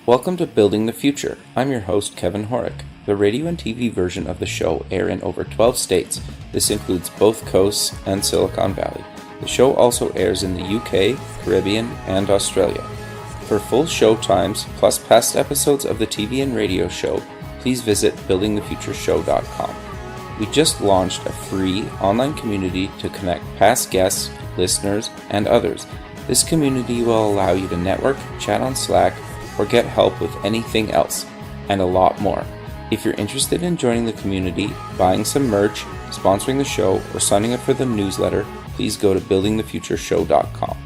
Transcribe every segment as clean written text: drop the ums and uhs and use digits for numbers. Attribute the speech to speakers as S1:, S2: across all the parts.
S1: Welcome to Building the Future. I'm your host, Kevin Horick. The radio and TV version of the show air in over 12 states. This includes both coasts and Silicon Valley. The show also airs in the UK, Caribbean, and Australia. For full show times, plus past episodes of the TV and radio show, please visit buildingthefutureshow.com. We just launched a free online community to connect past guests, listeners, and others. This community will allow you to network, chat on Slack, or get help with anything else, and a lot more. If you're interested in joining the community, buying some merch, sponsoring the show, or signing up for the newsletter, please go to buildingthefutureshow.com.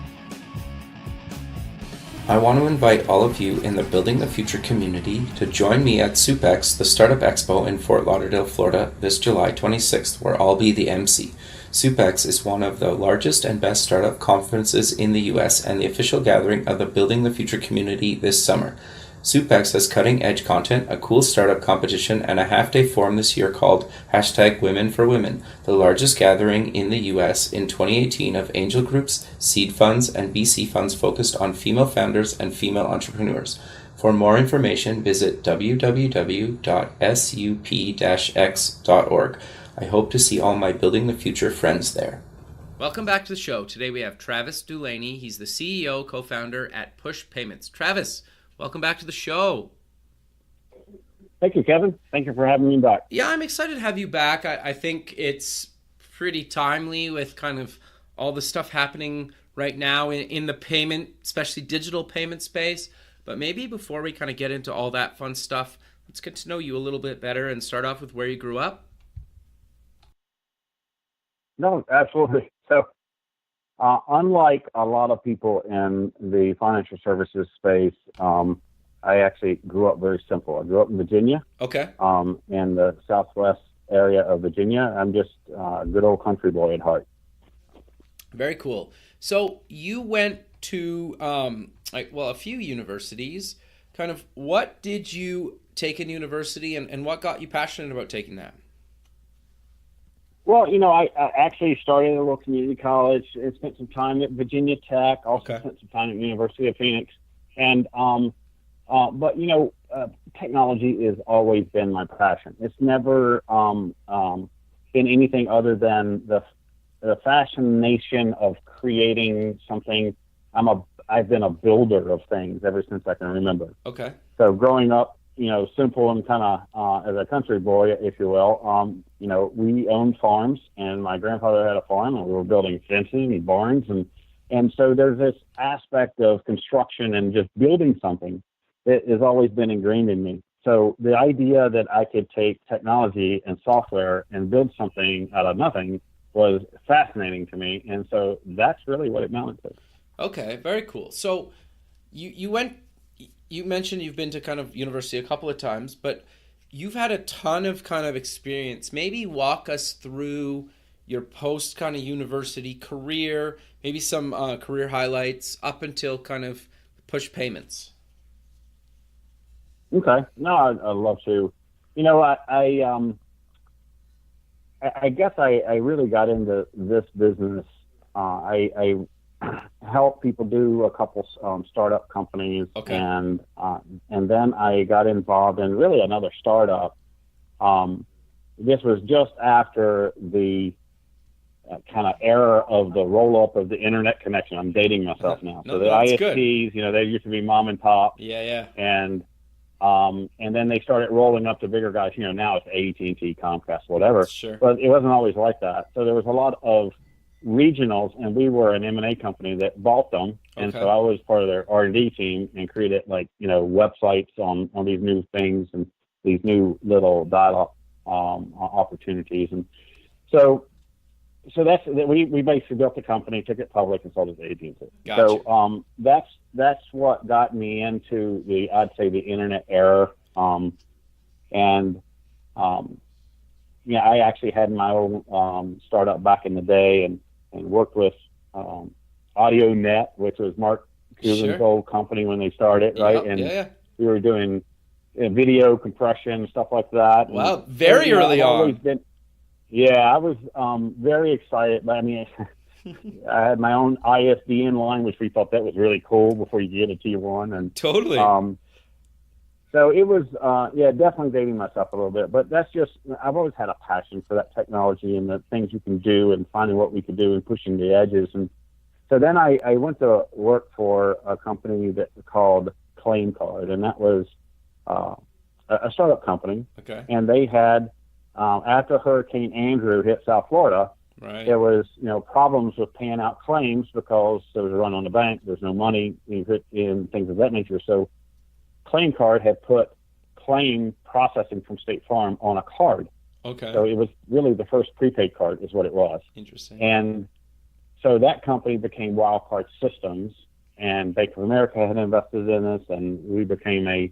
S1: I want to invite all of you in the Building the Future community to join me at SUPEX, the Startup Expo in Fort Lauderdale, Florida, this July 26th, where I'll be the MC. SUPEX is one of the largest and best startup conferences in the US and the official gathering of the Building the Future community this summer. SUPEX has cutting-edge content, a cool startup competition, and a half-day forum this year called #WomenForWomen, the largest gathering in the US in 2018 of angel groups, seed funds, and VC funds focused on female founders and female entrepreneurs. For more information, visit www.sup-x.org. I hope to see all my Building the Future friends there.
S2: Welcome back to the show. Today we have Travis Dulaney. He's the CEO, co-founder at Push Payments. Travis, welcome back to the show.
S3: Thank you, Kevin. Thank you for having me back.
S2: Yeah, I'm excited to have you back. I think it's pretty timely with kind of all the stuff happening right now in the payment, especially digital payment space. But maybe before we kind of get into all that fun stuff, let's get to know you a little bit better and start off with where you grew up.
S3: No, absolutely. So, unlike a lot of people in the financial services space, I actually grew up very simple. I grew up in Virginia.
S2: Okay.
S3: In the southwest area of Virginia. I'm just a good old country boy at heart.
S2: Very cool. So you went to a few universities. Kind of, what did you take in university, and what got you passionate about taking that?
S3: Well, I actually started at a little community college and spent some time at Virginia Tech. Also spent some time at the University of Phoenix. And but technology has always been my passion. It's never been anything other than the fascination of creating something. I've been a builder of things ever since I can remember.
S2: Okay.
S3: So growing up, simple and kind of as a country boy, if you will, we owned farms, and my grandfather had a farm, and we were building fencing and barns, and so there's this aspect of construction and just building something that has always been ingrained in me. So the idea that I could take technology and software and build something out of nothing was fascinating to me, and so that's really what it amounted to.
S2: Okay, very cool. So you mentioned you've been to kind of university a couple of times, but you've had a ton of kind of experience. Maybe walk us through your post kind of university career, maybe some career highlights up until kind of Push Payments.
S3: Okay. No, I'd love to. I guess I really got into this business. I help people do a couple startup companies,
S2: okay.
S3: and then I got involved in really another startup. This was just after the kind of era of the roll up of the internet connection. I'm dating myself now. So the ISPs, they used to be mom and pop.
S2: Yeah.
S3: And then they started rolling up to bigger guys. Now it's AT&T, Comcast, whatever.
S2: Sure.
S3: But it wasn't always like that. So there was a lot of regionals, and we were an M&A company that bought them, and so I was part of their R&D team and created websites on these new things and these new little dial-up opportunities, and so that's we basically built the company, took it public, and sold it to AT&T.
S2: Gotcha.
S3: So that's what got me into the internet era, I actually had my own startup back in the day, and worked with AudioNet, which was Mark Cuban's old company when they started, right? We were doing video compression, stuff like that.
S2: Wow, very early on.
S3: I was very excited. But I had my own ISDN line, which we thought that was really cool before you get a T1. And
S2: totally.
S3: So it was, definitely dating myself a little bit, but that's just, I've always had a passion for that technology and the things you can do and finding what we could do and pushing the edges. And so then I went to work for a company that called Claim Card, and that was a startup company.
S2: Okay.
S3: And they had, after Hurricane Andrew hit South Florida,
S2: Right.
S3: there was, problems with paying out claims because there was a run on the bank, there's no money, and things of that nature. So Claim Card had put claim processing from State Farm on a card.
S2: Okay.
S3: So it was really the first prepaid card is what it was.
S2: Interesting.
S3: And so that company became Wildcard Systems, and Bank of America had invested in us, and we became a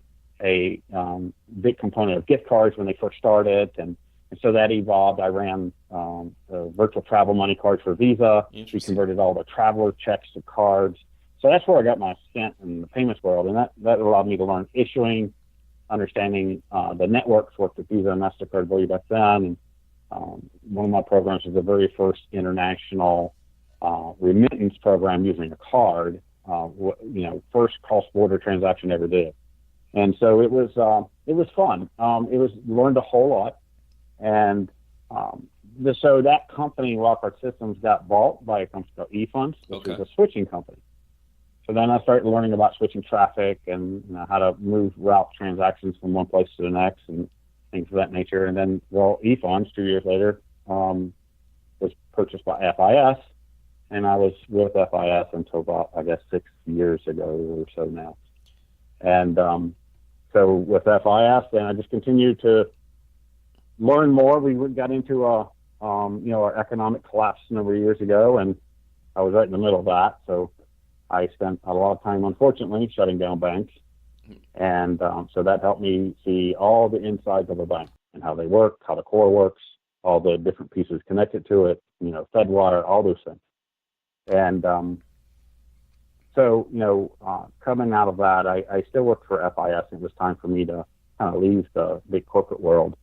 S3: big component of gift cards when they first started. And so that evolved. I ran the virtual travel money cards for Visa. We converted all the traveler checks to cards. So that's where I got my stint in the payments world, and that allowed me to learn issuing, understanding the networks, worked with Visa and MasterCard way back then. And one of my programs was the very first international remittance program using a card, first cross-border transaction ever did. And so it was fun. Learned a whole lot. And so that company, Wildcard Systems, got bought by a company called eFunds, which is a switching company. So then I started learning about switching traffic and how to route transactions from one place to the next and things of that nature. And then, eFunds 2 years later was purchased by FIS, and I was with FIS until about, 6 years ago or so now. And so with FIS, then I just continued to learn more. We got into our economic collapse a number of years ago, and I was right in the middle of that. So I spent a lot of time, unfortunately, shutting down banks. And so that helped me see all the insides of a bank and how they work, how the core works, all the different pieces connected to it, Fedwire, all those things. And coming out of that, I still worked for FIS. It was time for me to kind of leave the big corporate world.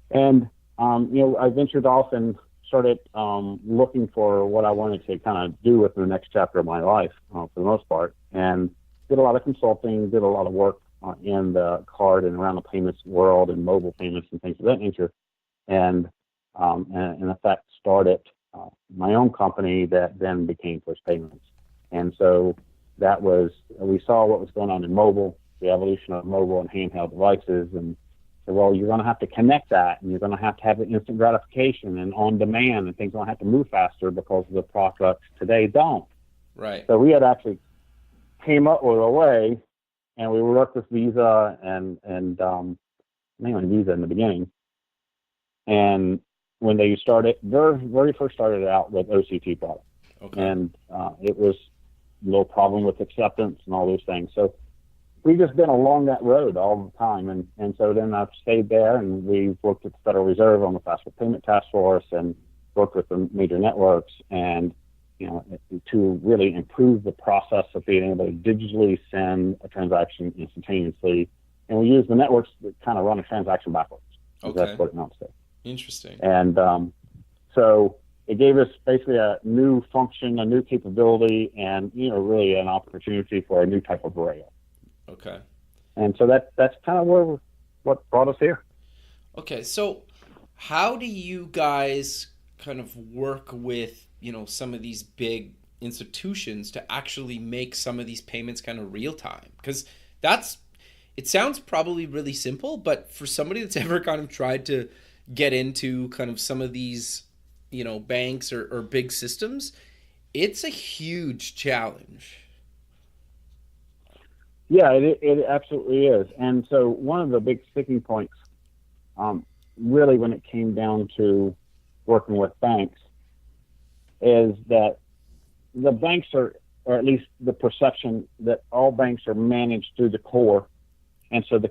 S3: And, I ventured off and started looking for what I wanted to kind of do with the next chapter of my life, for the most part, and did a lot of consulting, did a lot of work in the card and around the payments world and mobile payments and things of that nature, and in effect started my own company that then became Push Payments. And so we saw what was going on in mobile, the evolution of mobile and handheld devices, and you're going to have to connect that, and you're going to have the instant gratification and on demand, and things don't have to move faster because the products today don't.
S2: Right.
S3: So we had actually came up with a way, and we worked with Visa and mainly Visa in the beginning. And when they started, very first started out with OCT products.
S2: Okay.
S3: And it was a little problem with acceptance and all those things. So we've just been along that road all the time. And so then I've stayed there, and we've worked with the Federal Reserve on the Faster Payment Task Force and worked with the major networks and, to really improve the process of being able to digitally send a transaction instantaneously. And we use the networks that kind of run a transaction backwards.
S2: Okay.
S3: That's what it amounts to.
S2: Interesting.
S3: And so it gave us basically a new function, a new capability, and, really an opportunity for a new type of rail.
S2: Okay.
S3: And so that's kind of what brought us here.
S2: Okay, so how do you guys kind of work with, some of these big institutions to actually make some of these payments kind of real time? Because it sounds probably really simple, but for somebody that's ever kind of tried to get into kind of some of these, banks or big systems, it's a huge challenge.
S3: Yeah, it absolutely is. And so one of the big sticking points, really when it came down to working with banks, is that the banks are, or at least the perception that all banks are managed through the core. And so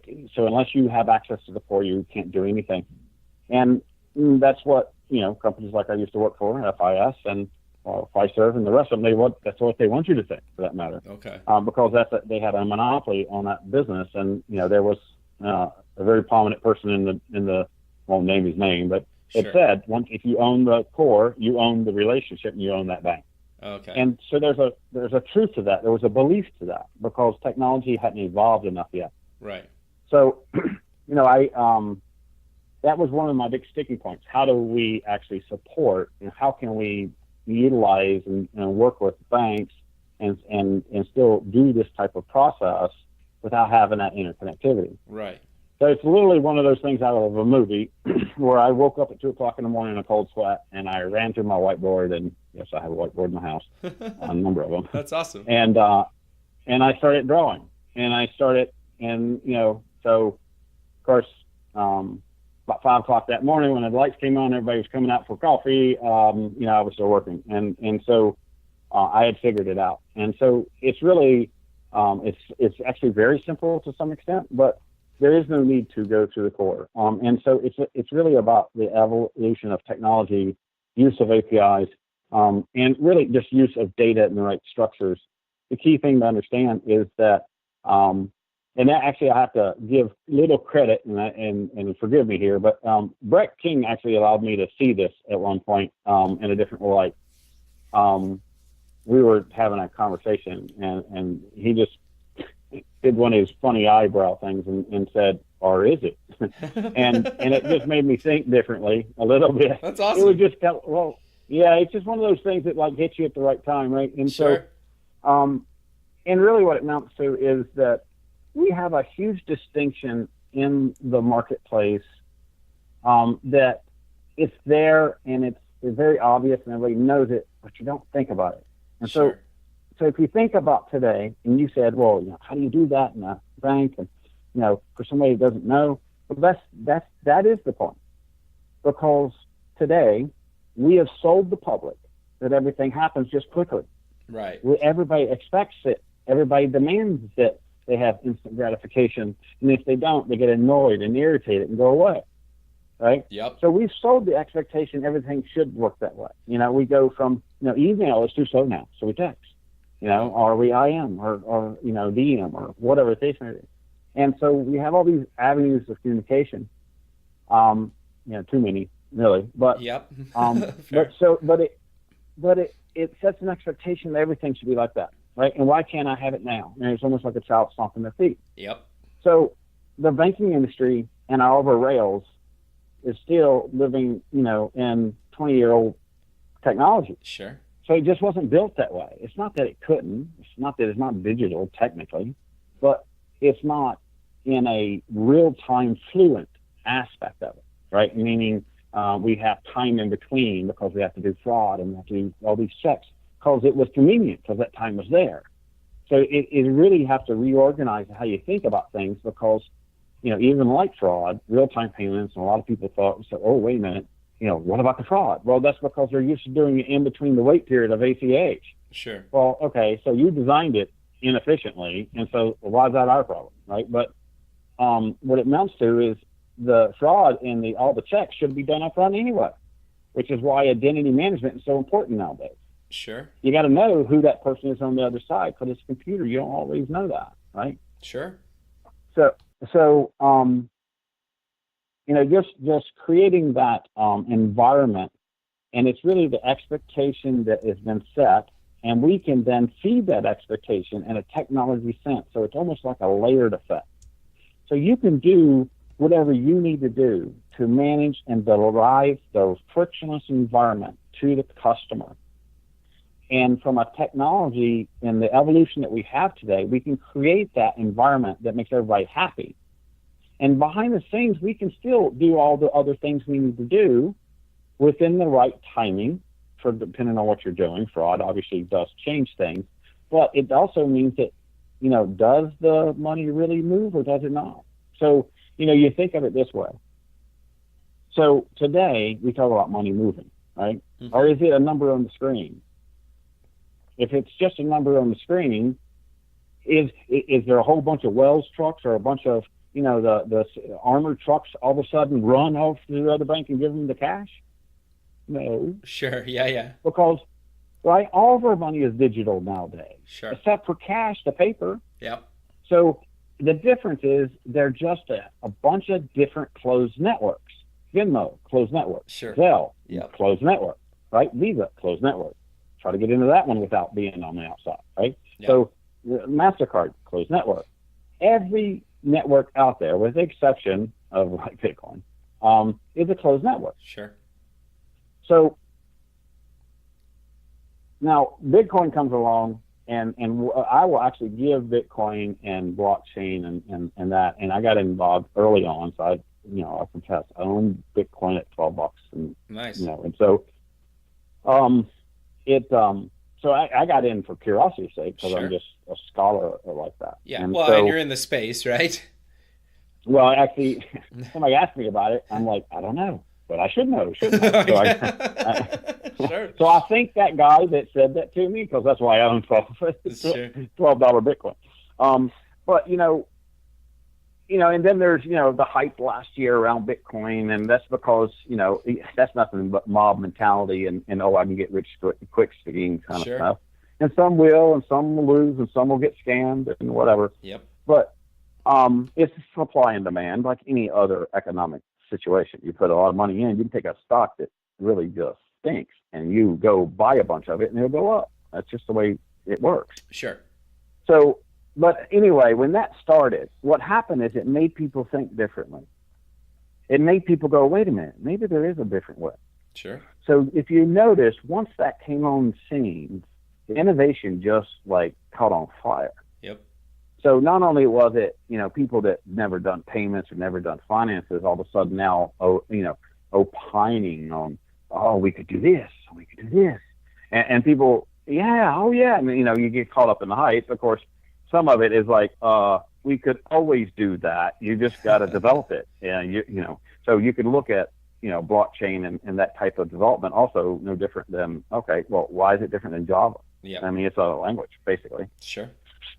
S3: unless you have access to the core, you can't do anything. And that's what, companies like I used to work for, FIS and Fiserv and the rest of them, that's what they want you to think, for that matter.
S2: Okay.
S3: Because they had a monopoly on that business, and there was a very prominent person in the won't name his name, but it said if you own the core, you own the relationship, and you own that bank.
S2: Okay.
S3: And so there's a truth to that. There was a belief to that because technology hadn't evolved enough yet.
S2: Right.
S3: So, that was one of my big sticking points. How do we actually support, and how can we utilize and work with banks and still do this type of process without having that interconnectivity?
S2: Right.
S3: So it's literally one of those things out of a movie where I woke up at 2:00 in the morning in a cold sweat, and I ran to my whiteboard, and yes, I have a whiteboard in my house, a number of them.
S2: That's awesome.
S3: And I started drawing, and so of course, about 5:00 that morning when the lights came on, everybody was coming out for coffee. I was still working, and so I had figured it out. And so it's really, it's actually very simple to some extent, but there is no need to go to the core. And so it's really about the evolution of technology, use of APIs, and really just use of data in the right structures. The key thing to understand is that, and that actually I have to give little credit, and forgive me here, but Brett King actually allowed me to see this at one point in a different light. We were having a conversation, and he just did one of his funny eyebrow things and said, "Or is it?" and it just made me think differently a little bit.
S2: That's awesome.
S3: It was just it's just one of those things that like hits you at the right time, right? And
S2: sure.
S3: So, and really what it amounts to is that we have a huge distinction in the marketplace that it's there and it's very obvious and everybody knows it, but you don't think about it. And
S2: sure.
S3: So if you think about today, and you said, well, how do you do that in a bank? And, for somebody who doesn't know, well, that is the point. Because today we have sold the public that everything happens just quickly.
S2: Right.
S3: Everybody expects it. Everybody demands that they have instant gratification. And if they don't, they get annoyed and irritated and go away. Right?
S2: Yep.
S3: So we've sold the expectation everything should work that way. We go from, email is too slow now, so we text. Or we IM or DM or whatever the case may be. And so we have all these avenues of communication. Too many really, but
S2: yep.
S3: but it sets an expectation that everything should be like that, right? And why can't I have it now? And it's almost like a child stomping their feet.
S2: Yep.
S3: So the banking industry and our over rails is still living, in 20-year-old technology.
S2: Sure.
S3: So it just wasn't built that way. It's not that it couldn't. It's not that it's not digital technically, but it's not in a real-time fluent aspect of it, right? Meaning we have time in between because we have to do fraud and we have to do all these checks because it was convenient because that time was there. So it really have to reorganize how you think about things because, even like fraud, real-time payments, and a lot of people thought, oh, wait a minute, what about the fraud? Well, that's because they're used to doing it in between the wait period of ACH.
S2: Sure.
S3: Well, okay, so you designed it inefficiently, and so why is that our problem, right? But what it amounts to is the fraud and all the checks should be done up front anyway, which is why identity management is so important nowadays.
S2: Sure.
S3: You got to know who that person is on the other side because it's a computer. You don't always know that, right?
S2: Sure.
S3: So just creating that environment, and it's really the expectation that has been set, and we can then feed that expectation in a technology sense. So it's almost like a layered effect. So you can do whatever you need to do to manage and derive those frictionless environment to the customer. And from a technology and the evolution that we have today, we can create that environment that makes everybody happy. And behind the scenes, we can still do all the other things we need to do within the right timing, for depending on what you're doing. Fraud obviously does change things, but it also means that, does the money really move or does it not? So, you think of it this way. So today we talk about money moving, right? Mm-hmm. Or is it a number on the screen? If it's just a number on the screen, is there a whole bunch of Wells trucks or a bunch of, the armored trucks all of a sudden run off to the other bank and give them the cash? No.
S2: Sure. Yeah.
S3: Because, right, all of our money is digital nowadays.
S2: Sure.
S3: Except for cash, the paper.
S2: Yep.
S3: So the difference is they're just a bunch of different closed networks. Venmo, closed network.
S2: Sure.
S3: Zelle,
S2: yep.
S3: Closed network. Right? Visa, closed network. Try to get into that one without being on the outside. Right? Yep. So MasterCard, closed network. Every network out there, with the exception of like Bitcoin, is a closed network.
S2: Sure.
S3: So now Bitcoin comes along, and I will actually give Bitcoin and blockchain and that, and I got involved early on, so I confess, I owned Bitcoin at $12, and
S2: Nice.
S3: and so so I got in for curiosity's sake, because
S2: Sure.
S3: I'm just a scholar like that.
S2: Yeah.
S3: And
S2: Well,
S3: so,
S2: and you're in the space, right?
S3: well, actually, somebody asked me about it. I'm like, I don't know, but I should know, shouldn't I?
S2: Sure.
S3: So I think that guy that said that to me, because that's why I own $12 Bitcoin. But and then there's the hype last year around Bitcoin, and that's because that's nothing but mob mentality and I can get rich quick scheme kind
S2: Sure.
S3: of stuff. And some will, and some will lose, and some will get scammed and whatever.
S2: Yep.
S3: But it's supply and demand, like any other economic situation. You put a lot of money in, you can take a stock that really just stinks, and you go buy a bunch of it, and it'll go up. That's just the way it works.
S2: Sure.
S3: So, but anyway, when that started, what happened is it made people think differently. It made people go, wait a minute, maybe there is a different way.
S2: Sure.
S3: So if you notice, once that came on scene, the innovation just like caught on fire.
S2: Yep.
S3: So not only was it, people that never done payments or never done finances, all of a sudden now, opining on, we could do this, we could do this. And people, and you get caught up in the hype. Of course, some of it is like, we could always do that. You just got to develop it. And so you could look at, blockchain and that type of development also no different than, okay, well, why is it different than Java?
S2: Yeah.
S3: I mean, it's a language, basically.
S2: Sure.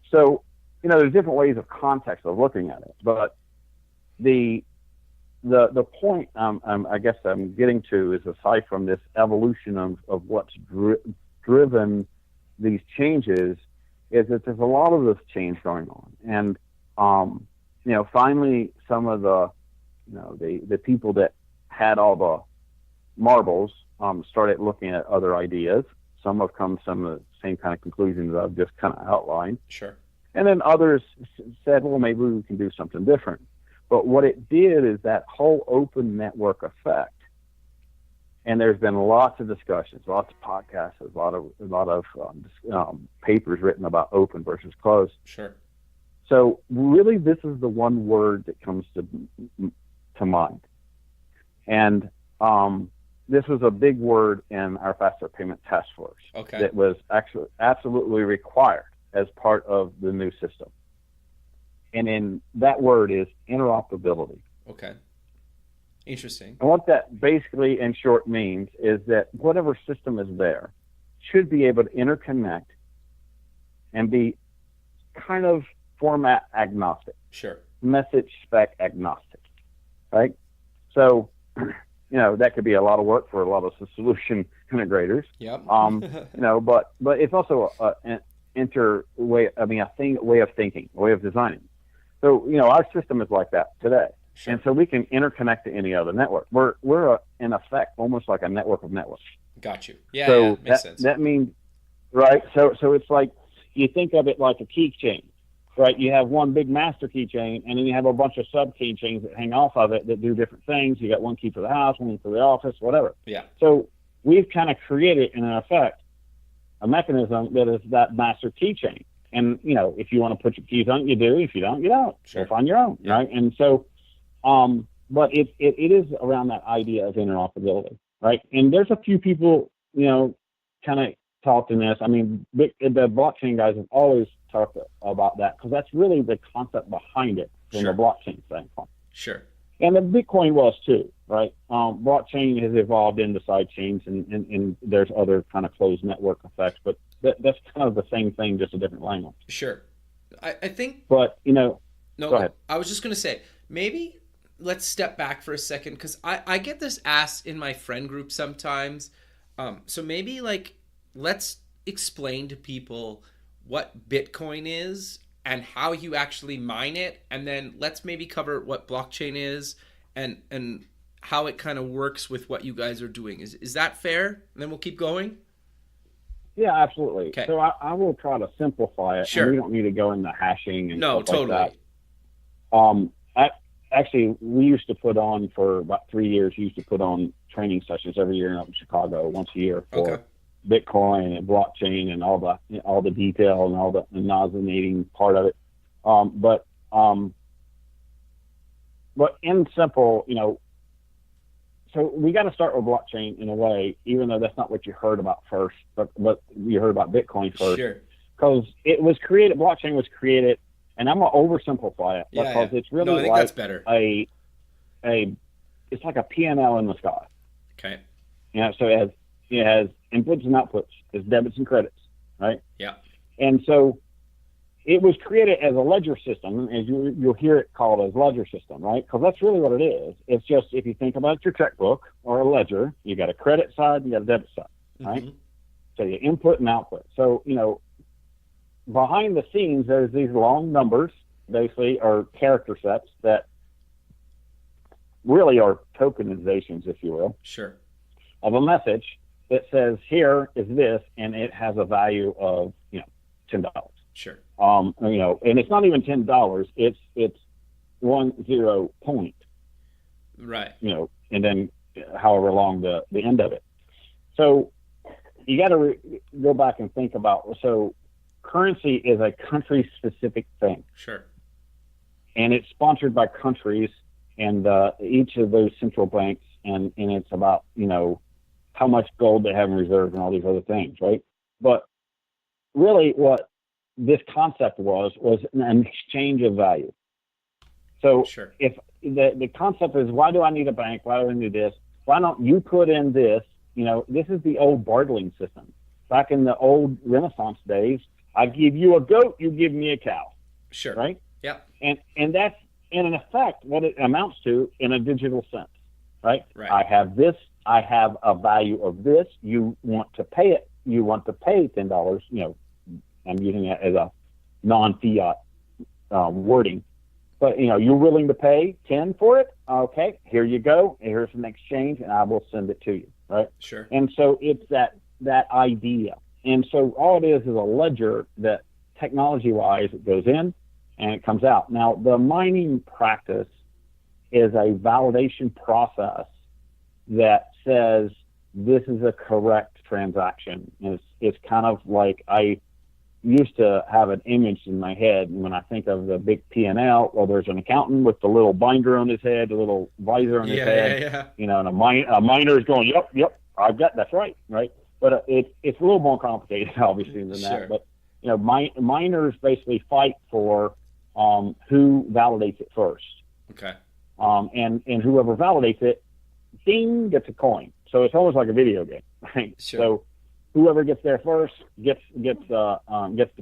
S3: So, there's different ways of context of looking at it, but the point I guess I'm getting to is, aside from this evolution of what's driven these changes, is that there's a lot of this change going on, and finally some of the people that had all the marbles started looking at other ideas. Some have come to some of the same kind of conclusions that I've just kind of outlined.
S2: Sure.
S3: And then others said, well, maybe we can do something different. But what it did is that whole open network effect. And there's been lots of discussions, lots of podcasts, a lot of papers written about open versus closed.
S2: Sure.
S3: So really, this is the one word that comes to mind. And this was a big word in our faster payment task force.
S2: Okay.
S3: That was actually absolutely required as part of the new system. And in that word is interoperability.
S2: Okay. Interesting.
S3: And what that basically, in short, means is that whatever system is there should be able to interconnect and be kind of format agnostic.
S2: Sure.
S3: Message spec agnostic, right? So, that could be a lot of work for a lot of solution integrators.
S2: Yep.
S3: But it's also a way of thinking, a way of designing. So, our system is like that today.
S2: Sure.
S3: And so we can interconnect to any other network. We're in effect almost like a network of networks.
S2: Got you. Yeah,
S3: So
S2: makes sense.
S3: That means, right? So it's like, you think of it like a keychain, right? You have one big master keychain, and then you have a bunch of sub keychains that hang off of it that do different things. You got one key for the house, one for the office, whatever.
S2: Yeah.
S3: So we've kind of created, in effect, a mechanism that is that master keychain. And, if you want to put your keys on it, you do. If you don't, you don't.
S2: Sure.
S3: Go find your own,
S2: Yeah.
S3: right? And so, but it is around that idea of interoperability, right? And there's a few people, kind of talked in this. I mean, the blockchain guys have always talked about that, because that's really the concept behind it from
S2: Sure.
S3: the blockchain standpoint.
S2: Sure.
S3: And the Bitcoin was too, right? Blockchain has evolved into side chains, and there's other kind of closed network effects, but that's kind of the same thing, just a different language.
S2: Sure. I think.
S3: But
S2: No,
S3: go ahead.
S2: I was just going to say, maybe let's step back for a second, because I get this asked in my friend group sometimes. So maybe let's explain to people what Bitcoin is and how you actually mine it, and then let's maybe cover what blockchain is and how it kind of works with what you guys are doing. Is that fair? And then we'll keep going.
S3: Yeah, absolutely.
S2: Okay.
S3: So I will try to simplify it.
S2: Sure.
S3: And we don't need to go into hashing and
S2: No,
S3: stuff
S2: totally.
S3: like Actually, we used to put on for about 3 years. Used to put on training sessions every year in Chicago, once a year for Bitcoin and blockchain and all the detail and all the nauseating part of it. But in simple, so we got to start with blockchain in a way, even though that's not what you heard about first, but you heard about Bitcoin first.
S2: Sure.
S3: Because blockchain was created, and I'm gonna oversimplify it because it's really
S2: I think
S3: like
S2: that's better.
S3: It's like a P&L in the sky.
S2: Okay.
S3: So it has inputs and outputs, it's debits and credits, right?
S2: Yeah.
S3: And so it was created as a ledger system, as you'll hear it called as ledger system, right? Because that's really what it is. It's just, if you think about your checkbook or a ledger, you got a credit side, you got a debit side, right? Mm-hmm. So you input and output. So, behind the scenes, there's these long numbers, basically, or character sets that really are tokenizations, if you will,
S2: sure,
S3: of a message that says, here is this, and it has a value of, $10.
S2: Sure.
S3: And it's not even $10. It's 10 point.
S2: Right.
S3: And then however long the end of it. So you got to go back and think about, so currency is a country-specific thing.
S2: Sure.
S3: And it's sponsored by countries and each of those central banks, and it's about, how much gold they have in reserve and all these other things, right? But really what this concept was an exchange of value. So
S2: sure.
S3: If the concept is, why do I need a bank? Why do I need this? Why don't you put in this? This is the old bartering system. Back in the old Renaissance days, I give you a goat, you give me a cow.
S2: Sure.
S3: Right?
S2: Yeah.
S3: And that's, in effect, what it amounts to in a digital sense. Right?
S2: Right.
S3: I have this, I have a value of this, you want to pay it, you want to pay $10, I'm using it as a non-fiat wording. But, you're willing to pay 10 for it? Okay, here you go. Here's an exchange, and I will send it to you, right?
S2: Sure.
S3: And so it's that idea. And so all it is a ledger that technology-wise it goes in and it comes out. Now, the mining practice is a validation process that says this is a correct transaction. It's kind of like, I used to have an image in my head when I think of the big P&L. Well, there's an accountant with the little binder on his head, the little visor on his head, and a miner is going, yep, that's right. But it's a little more complicated, obviously, than that. But miners basically fight for who validates it first.
S2: Okay.
S3: And whoever validates it, ding, gets a coin. So it's almost like a video game, right?
S2: Sure.
S3: So whoever gets there first gets the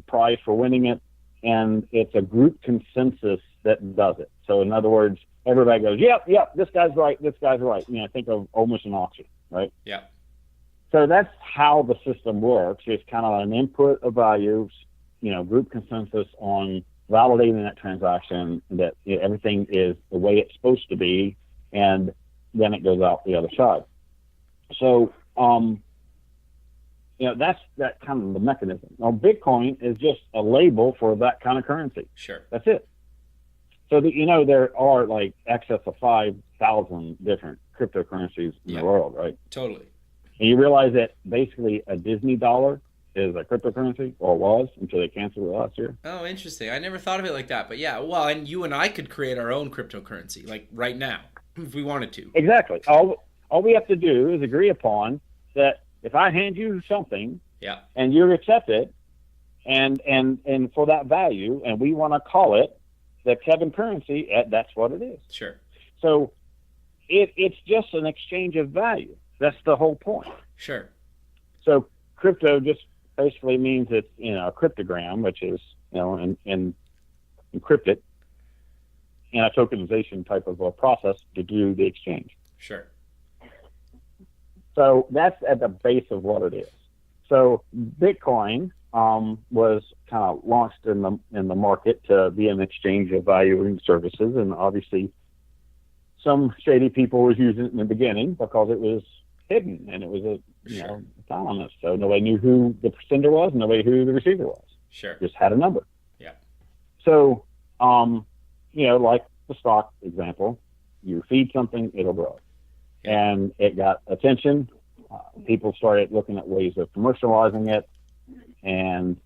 S3: prize for winning it, and it's a group consensus that does it. So in other words, everybody goes, yep, this guy's right. Think of almost an auction, right?
S2: Yeah.
S3: So that's how the system works. It's kind of an input of values, group consensus on validating that transaction, that everything is the way it's supposed to be, and then it goes out the other side. So, that's that kind of the mechanism. Now, Bitcoin is just a label for that kind of currency.
S2: Sure.
S3: That's it. So there are like excess of 5,000 different cryptocurrencies in the world, right?
S2: Totally.
S3: And you realize that basically a Disney dollar is a cryptocurrency, or was, until they canceled it last year.
S2: Oh, interesting. I never thought of it like that. But yeah, well, and you and I could create our own cryptocurrency, like right now, if we wanted to.
S3: Exactly. All we have to do is agree upon that if I hand you something, and you accept it, and for that value, and we want to call it the Kevin currency, that's what it is.
S2: Sure.
S3: So it's just an exchange of value. That's the whole point.
S2: Sure.
S3: So crypto just basically means it's a cryptogram, which is encrypted, and a tokenization type of a process to do the exchange.
S2: Sure.
S3: So that's at the base of what it is. So Bitcoin was kind of launched in the market to be an exchange of value and services, and obviously some shady people was using it in the beginning because it was hidden and it was anonymous. So nobody knew who the sender was, nobody knew who the receiver was.
S2: Sure.
S3: Just had a number.
S2: Yeah.
S3: So like the stock example, you feed something, it'll grow. And it got attention. People started looking at ways of commercializing it. And,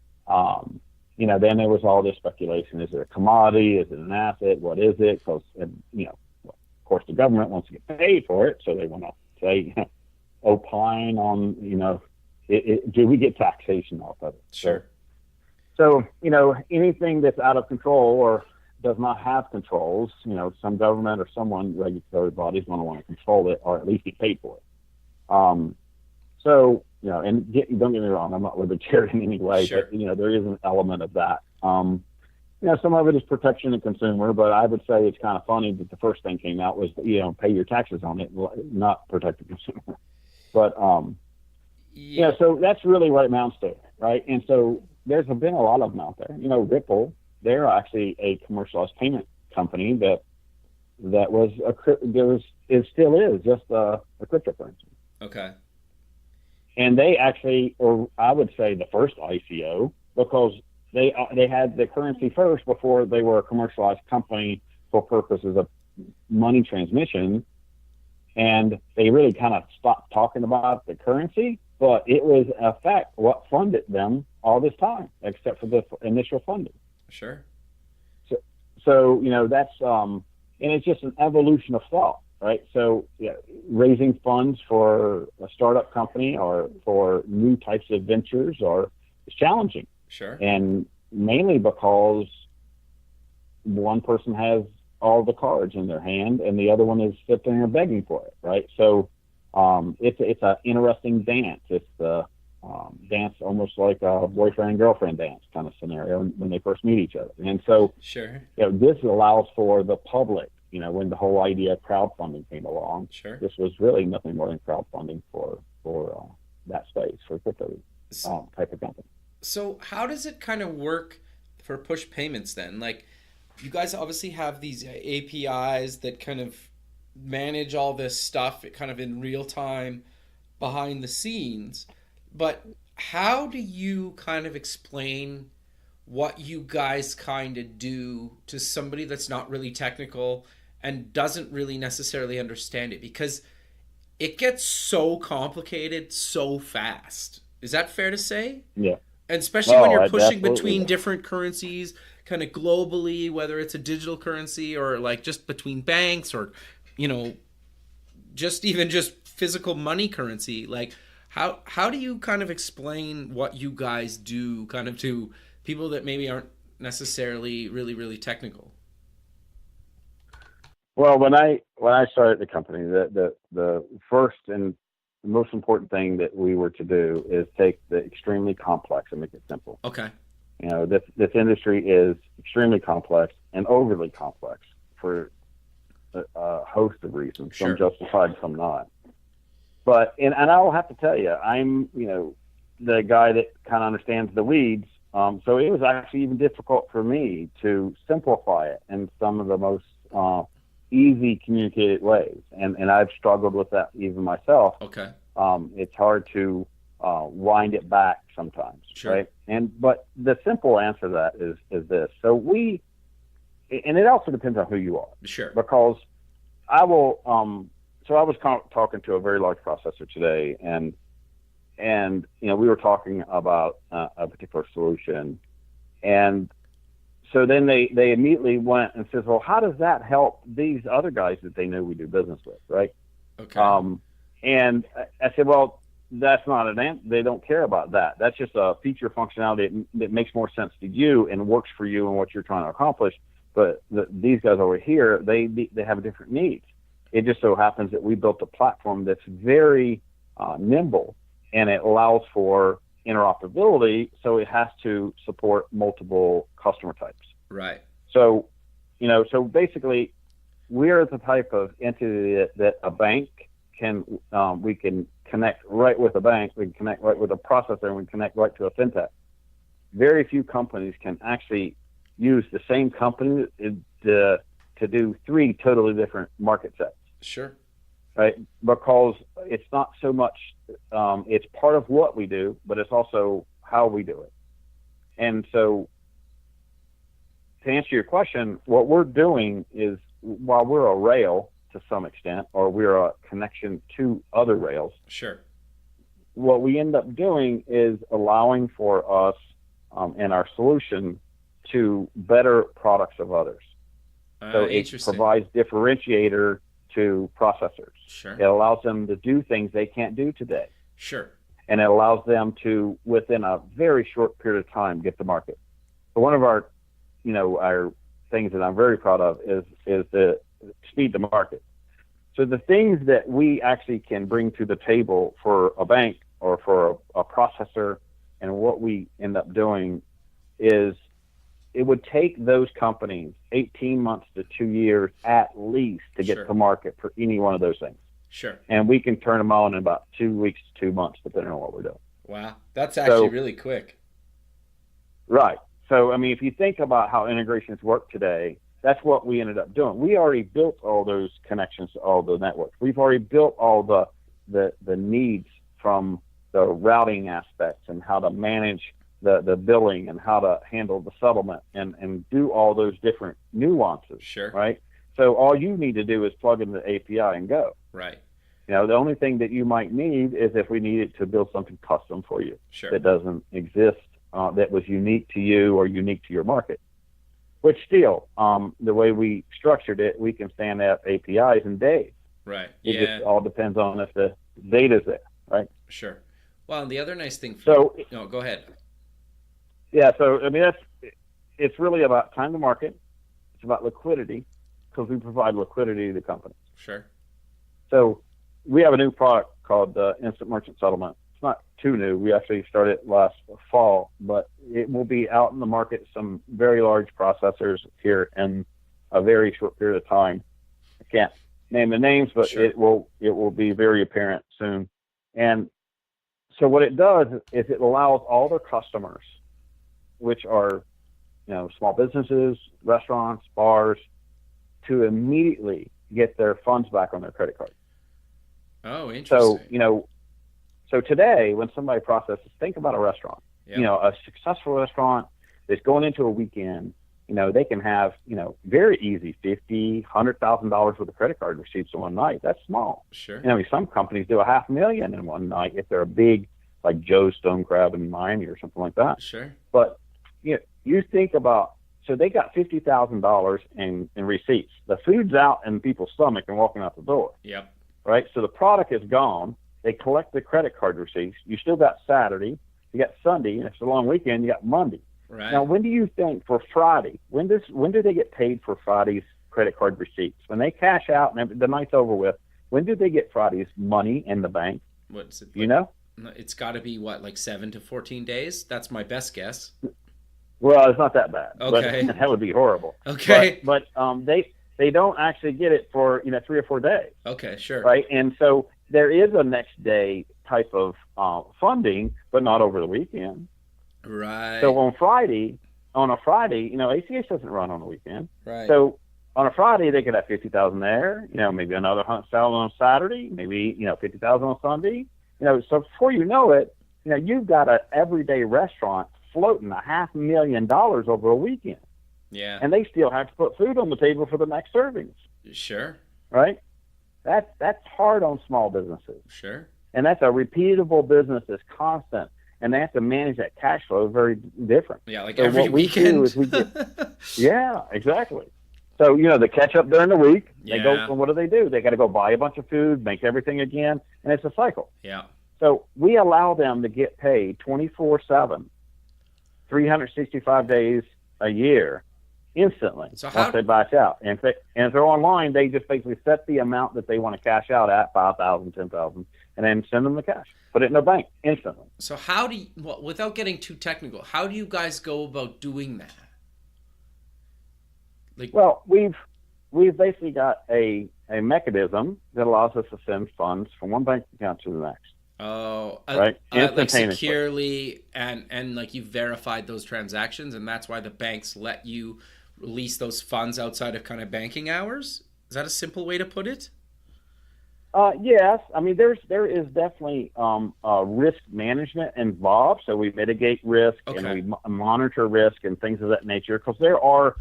S3: then there was all this speculation. Is it a commodity? Is it an asset? What is it? Because, of course, the government wants to get paid for it. So they want to say, opine on, do we get taxation off of it?
S2: Sure.
S3: So, anything that's out of control or does not have controls, some government or someone, regulatory bodies want to control it or at least get paid for it. And don't get me wrong, I'm not libertarian in any way,
S2: sure.
S3: But, there is an element of that. Some of it is protection of consumer, but I would say it's kind of funny that the first thing came out was, pay your taxes on it, not protect the consumer. But, so that's really what it amounts to, right? And so there's been a lot of them out there. Ripple, they're actually a commercialized payment company that it still is just a cryptocurrency.
S2: Okay.
S3: And they actually, or I would say the first ICO, because they had the currency first before they were a commercialized company for purposes of money transmission. And they really kind of stopped talking about the currency, but it was in fact what funded them all this time, except for the initial funding.
S2: Sure.
S3: So that's, and it's just an evolution of thought, right? So raising funds for a startup company or for new types of ventures is challenging.
S2: Sure. And
S3: mainly because one person has all the cards in their hand and the other one is sitting there begging for it, right? So it's an interesting dance. It's the dance almost like a boyfriend and girlfriend dance kind of scenario when they first meet each other. And so
S2: sure.
S3: This allows for the public, when the whole idea of crowdfunding came along,
S2: sure.
S3: This was really nothing more than crowdfunding for that space, for crypto type of company.
S2: So how does it kind of work for push payments then? Like, you guys obviously have these APIs that kind of manage all this stuff kind of in real time behind the scenes. But how do you kind of explain what you guys kind of do to somebody that's not really technical and doesn't really necessarily understand it? Because it gets so complicated so fast. Is that fair to say?
S3: Yeah.
S2: And especially when you're pushing
S3: absolutely.
S2: between different currencies, kind of globally, whether it's a digital currency or like just between banks or, just physical money currency. Like, how do you kind of explain what you guys do kind of to people that maybe aren't necessarily really, really technical?
S3: Well, when I started the company, the first and the most important thing that we were to do is take the extremely complex and make it simple.
S2: Okay.
S3: This industry is extremely complex and overly complex for a host of reasons.
S2: Sure.
S3: Some justified, some not. But and I will have to tell you, I'm the guy that kind of understands the weeds. So it was actually even difficult for me to simplify it in some of the most easy communicated ways, and I've struggled with that even myself.
S2: Okay.
S3: It's hard to wind it back sometimes,
S2: sure.
S3: Right? But the simple answer to that is this. So and it also depends on who you are.
S2: Sure.
S3: Because I will. So I was talking to a very large processor today, and we were talking about a particular solution, and so then they immediately went and says, well, how does that help these other guys that they know we do business with, right?
S2: Okay.
S3: And I said, well, that's not an answer. They don't care about that. That's just a feature functionality that makes more sense to you and works for you and what you're trying to accomplish. But these guys over here, they have different needs. It just so happens that we built a platform that's very nimble, and it allows for interoperability, so it has to support multiple customer types.
S2: Right.
S3: So, so basically, we're the type of entity that a bank can, we can connect right with a bank, we can connect right with a processor, and we can connect right to a fintech. Very few companies can actually use the same company to do three totally different market sets.
S2: Sure.
S3: Right? Because it's not so much, it's part of what we do, but it's also how we do it. And so to answer your question, what we're doing is, while we're a rail to some extent, or we're a connection to other rails,
S2: Sure.
S3: what we end up doing is allowing for us and our solution to better products of others. So it provides differentiator to processors.
S2: Sure.
S3: It allows them to do things they can't do today.
S2: Sure.
S3: And it allows them to, within a very short period of time, get to market. So one of our things that I'm very proud of is the speed to market. So the things that we actually can bring to the table for a bank or for a processor, and what we end up doing is, it would take those companies 18 months to 2 years at least to get to market for any one of those things.
S2: Sure.
S3: And we can turn them on in about 2 weeks to 2 months, depending on what we're doing.
S2: Wow. That's actually really quick.
S3: Right. So, I mean, if you think about how integrations work today, that's what we ended up doing. We already built all those connections to all the networks. We've already built all the needs from the routing aspects and how to manage the billing and how to handle the settlement and do all those different nuances.
S2: Sure.
S3: Right. So all you need to do is plug in the API and go.
S2: Right.
S3: The only thing that you might need is if we needed to build something custom for you that doesn't exist, that was unique to you or unique to your market. Which still, the way we structured it, we can stand up APIs in days.
S2: Right.
S3: It just all depends on if the data's there. Right.
S2: Sure. Well, and the other nice thing.
S3: Go
S2: ahead.
S3: Yeah, so I mean it's really about time to market. It's about liquidity, because we provide liquidity to the company.
S2: Sure.
S3: So we have a new product called Instant Merchant Settlement. It's not too new. We actually started last fall, but it will be out in the market, some very large processors here in a very short period of time. I can't name the names, but it will be very apparent soon. And so what it does is it allows all their customers, which are, small businesses, restaurants, bars, to immediately get their funds back on their credit card.
S2: Oh, interesting.
S3: So today, when somebody processes, think about a restaurant.
S2: Yep.
S3: A successful restaurant that's going into a weekend, they can have, very easy $50,000, $100,000 worth of credit card receipts in one night. That's small.
S2: Sure.
S3: Some companies do $500,000 in one night if they're a big, like Joe's Stone Crab in Miami or something like that.
S2: Sure.
S3: But you think about, so they got $50,000 in receipts. The food's out in people's stomach and walking out the door.
S2: Yep.
S3: Right. So the product is gone. They collect the credit card receipts. You still got Saturday. You got Sunday. And if it's a long weekend, you got Monday.
S2: Right.
S3: Now, when do you think for Friday? When do they get paid for Friday's credit card receipts? When they cash out and the night's over with, when do they get Friday's money in the bank?
S2: What's it? It's got to be like 7 to 14 days. That's my best guess.
S3: Well, it's not that bad.
S2: Okay.
S3: But that would be horrible.
S2: Okay.
S3: But they don't actually get it for 3 or 4 days.
S2: Okay, sure.
S3: Right, and so there is a next day type of funding, but not over the weekend.
S2: Right.
S3: So on a Friday, ACH doesn't run on the weekend.
S2: Right.
S3: So on a Friday, they could have $50,000 there. Maybe another $100,000 on Saturday. Maybe $50,000 on Sunday. So before you know it, you've got an everyday restaurant floating $500,000 over a weekend.
S2: Yeah.
S3: And they still have to put food on the table for the next servings.
S2: Sure.
S3: Right? That's hard on small businesses.
S2: Sure.
S3: And that's a repeatable business that's constant. And they have to manage that cash flow very different.
S2: Yeah, like
S3: so
S2: every
S3: what
S2: weekend.
S3: We do is yeah, exactly. So, they catch up during the week. They go, and what do? They got to go buy a bunch of food, make everything again, and it's a cycle.
S2: Yeah.
S3: So we allow them to get paid 24/7, 365 days a year, instantly, once they batch out. And if they're online, they just basically set the amount that they want to cash out at, $5,000, $10,000, and then send them the cash. Put it in their bank instantly.
S2: So how do you, without getting too technical, how do you guys go about doing that?
S3: Well, we've basically got a mechanism that allows us to send funds from one bank account to the next.
S2: Oh,
S3: right.
S2: Like securely, and like you verified those transactions, and that's why the banks let you release those funds outside of kind of banking hours. Is that a simple way to put it?
S3: Yes. I mean, there is definitely risk management involved. So we mitigate risk and we monitor risk and things of that nature, because there are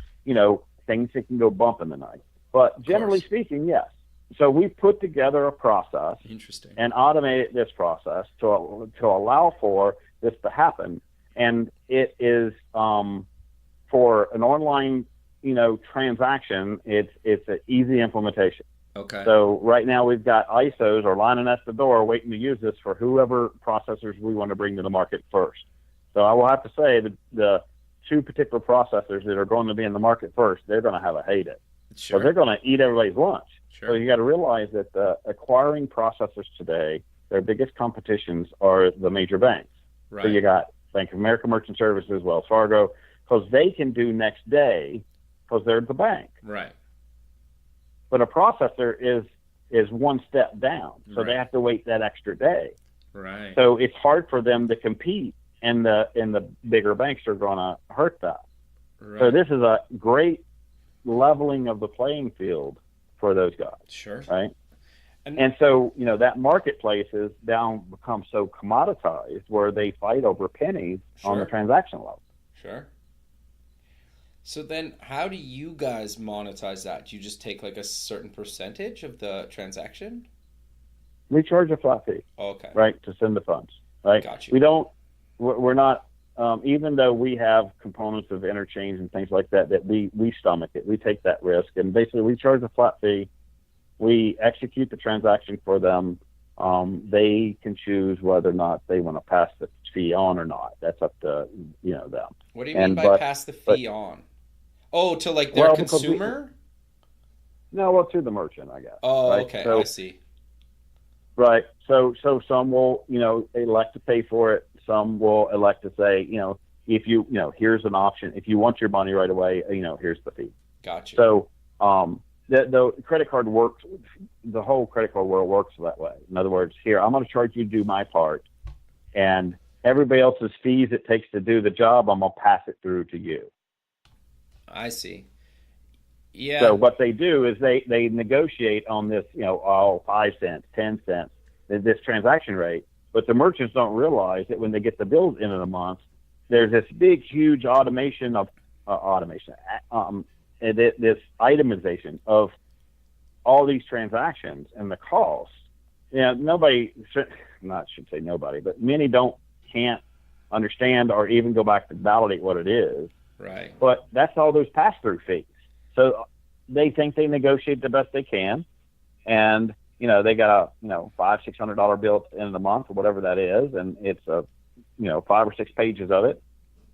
S3: things that can go bump in the night. But generally speaking, yes. So we put together a process and automated this process to allow for this to happen. And it is for an online, transaction, it's an easy implementation.
S2: Okay.
S3: So right now we've got ISOs or lining us the door waiting to use this for whoever processors we want to bring to the market first. So I will have to say that the two particular processors that are going to be in the market first, they're going to have a heyday.
S2: Sure.
S3: So they're going to eat everybody's lunch.
S2: Sure.
S3: So you got to realize that the acquiring processors today, their biggest competitions are the major banks.
S2: Right.
S3: So you got Bank of America Merchant Services, Wells Fargo, because they can do next day because they're the bank.
S2: Right.
S3: But a processor is one step down, so they have to wait that extra day.
S2: Right.
S3: So it's hard for them to compete, and the bigger banks are going to hurt that.
S2: Right.
S3: So this is a great leveling of the playing field for those guys.
S2: Sure.
S3: Right. And so that marketplace is now become so commoditized where they fight over pennies on the transaction level.
S2: Sure. So then how do you guys monetize that? Do you just take like a certain percentage of the transaction?
S3: We charge a flat fee.
S2: Okay.
S3: Right, to send the funds. Right.
S2: Gotcha.
S3: We're not, even though we have components of interchange and things like that we stomach it. We take that risk. And basically we charge a flat fee. We execute the transaction for them. They can choose whether or not they want to pass the fee on or not. That's up to them.
S2: What do you mean by pass the fee on? Oh, to like their consumer?
S3: To the merchant, I guess.
S2: Oh,
S3: right?
S2: okay.
S3: So,
S2: I see.
S3: Right. So some will, elect to pay for it. Some will elect to say, if here's an option. If you want your money right away, here's the fee.
S2: Gotcha.
S3: So, the credit card works. The whole credit card world works that way. In other words, here, I'm going to charge you to do my part, and everybody else's fees it takes to do the job, I'm going to pass it through to you.
S2: I see. Yeah.
S3: So what they do is they negotiate on this, 5 cents, 10 cents, this transaction rate. But the merchants don't realize that when they get the bills in a month, there's this big, huge automation of this itemization of all these transactions and the cost. Nobody, not should say nobody, but many can't understand or even go back to validate what it is.
S2: Right.
S3: But that's all those pass-through fees. So they think they negotiate the best they can, and they got a $500-600 bill at the end of the month or whatever that is, and it's 5 or 6 pages of it.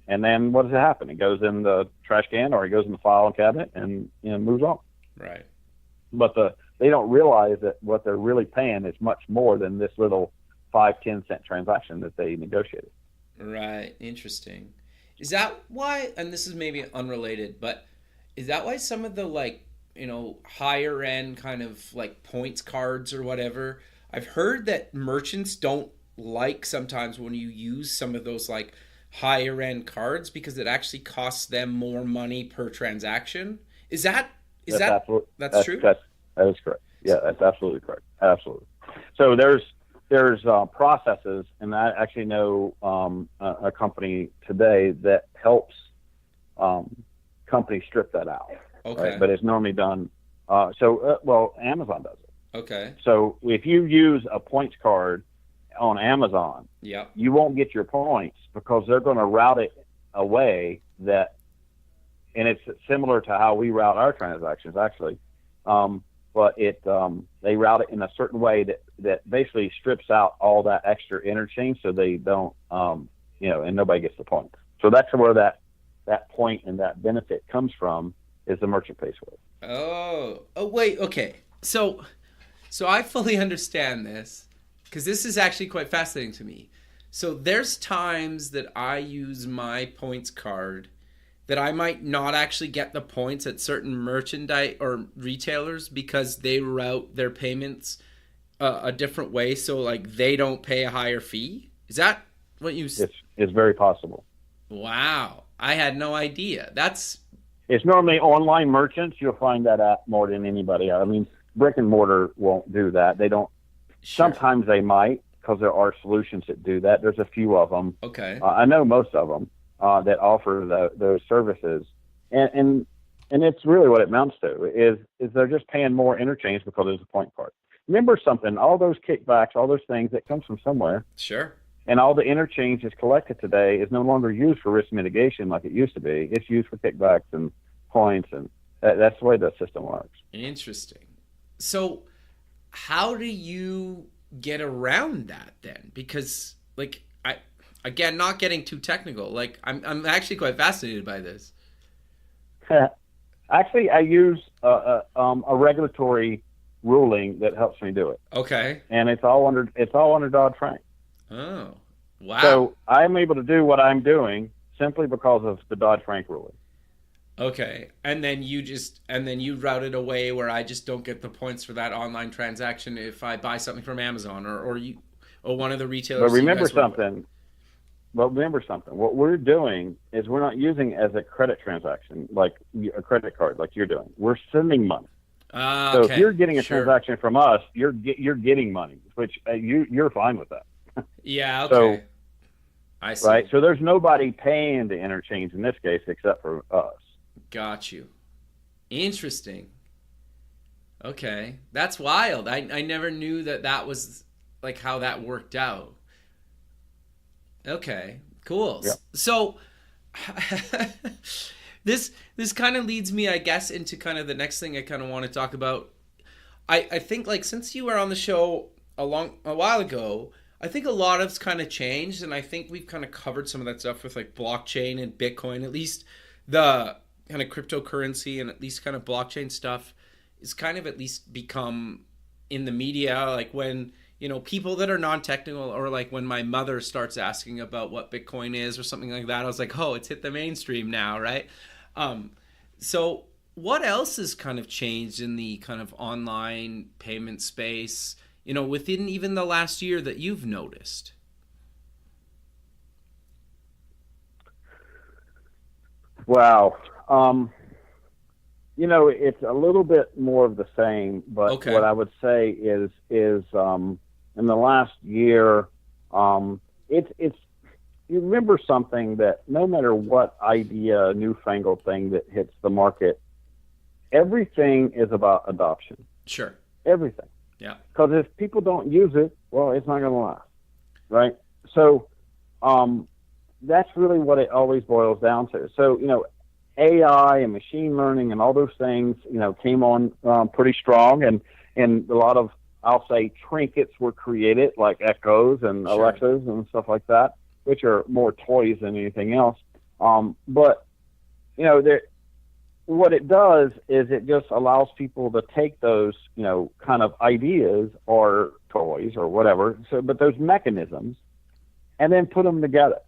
S3: And then what does it happen? It goes in the trash can or it goes in the file cabinet and moves on.
S2: Right.
S3: But they don't realize that what they're really paying is much more than this little 5-10 cent transaction that they negotiated.
S2: Right. Interesting. Is that why, and this is maybe unrelated, but is that why some of the higher end kind of like points cards or whatever, I've heard that merchants don't like sometimes when you use some of those like higher end cards because it actually costs them more money per transaction. That's true?
S3: That is correct. Yeah, that's absolutely correct. Absolutely. So there's processes, and I actually know a company today that helps companies strip that out. Okay. Right? But it's normally done. Amazon does it.
S2: Okay.
S3: So if you use a points card on Amazon, you won't get your points because they're going to route it away and it's similar to how we route our transactions actually. But they route it in a certain way that basically strips out all that extra interchange so they don't, and nobody gets the point. So that's where that point and that benefit comes from is the merchant pays for it.
S2: Oh, wait, okay. So I fully understand this because this is actually quite fascinating to me. So there's times that I use my points card that I might not actually get the points at certain merchandise or retailers because they route their payments a different way. So like they don't pay a higher fee. Is that what you said?
S3: It's very possible.
S2: Wow. I had no idea.
S3: It's normally online merchants. You'll find that at more than anybody. I mean, brick and mortar won't do that. They don't. Sure. Sometimes they might because there are solutions that do that. There's a few of them.
S2: Okay.
S3: I know most of them that offer those services. And And it's really what it amounts to is they're just paying more interchange because there's a point card. Remember something, all those kickbacks, all those things, that comes from somewhere.
S2: Sure.
S3: And all the interchange is collected today is no longer used for risk mitigation like it used to be. It's used for kickbacks and points, and that's the way the system works.
S2: Interesting. So how do you get around that then? Because like again, not getting too technical, like I'm actually quite fascinated by this.
S3: Actually, I use a regulatory ruling that helps me do it.
S2: Okay.
S3: And it's all under Dodd-Frank.
S2: Oh, wow.
S3: So I'm able to do what I'm doing simply because of the Dodd-Frank ruling.
S2: Okay. And then you route it away where I just don't get the points for that online transaction if I buy something from Amazon or one of the retailers.
S3: But remember something. What we're doing is we're not using it as a credit transaction, like a credit card, like you're doing. We're sending money. So
S2: okay.
S3: if you're getting a
S2: Sure.
S3: transaction from us, you're getting money, which you're fine with that.
S2: Yeah. Okay.
S3: So,
S2: I see.
S3: right. So there's nobody paying the interchange in this case except for us.
S2: Got you. Interesting. Okay. That's wild. I never knew that was like how that worked out. Okay, cool.
S3: Yeah.
S2: So this kind of leads me, I guess, into kind of the next thing I kind of want to talk about. I think like since you were on the show a while ago, I think a lot of's kind of changed, and I think we've kind of covered some of that stuff with like blockchain and Bitcoin. At least the kind of cryptocurrency and at least kind of blockchain stuff is kind of at least become in the media, like when people that are non-technical, or like when my mother starts asking about what Bitcoin is or something like that, I was like, oh, it's hit the mainstream now, right? So what else has kind of changed in the kind of online payment space, within even the last year that you've noticed?
S3: Wow. It's a little bit more of the same, but
S2: Okay.
S3: what I would say is in the last year, it's you remember something, that no matter what idea, newfangled thing that hits the market, everything is about adoption.
S2: Sure.
S3: Everything.
S2: Yeah.
S3: Because if people don't use it, well, it's not going to last, right? So that's really what it always boils down to. So, AI and machine learning and all those things, came on pretty strong, and a lot of, I'll say, trinkets were created, like Echoes and
S2: Sure.
S3: Alexas and stuff like that, which are more toys than anything else. But what it does is it just allows people to take those, kind of ideas or toys or whatever, but those mechanisms, and then put them together.